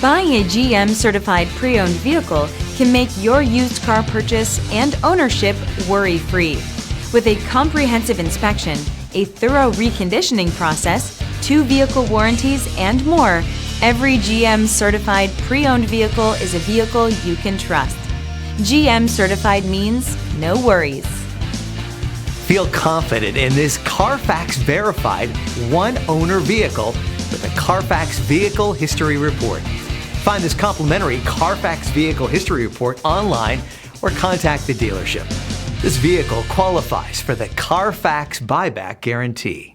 Buying a GM certified pre-owned vehicle can make your used car purchase and ownership worry-free. With a comprehensive inspection, a thorough reconditioning process, 2 vehicle warranties, and more, every GM certified pre-owned vehicle is a vehicle you can trust. GM certified means no worries. Feel confident in this Carfax verified one-owner vehicle with a Carfax Vehicle History Report. Find this complimentary Carfax Vehicle History Report online or contact the dealership. This vehicle qualifies for the Carfax Buyback Guarantee.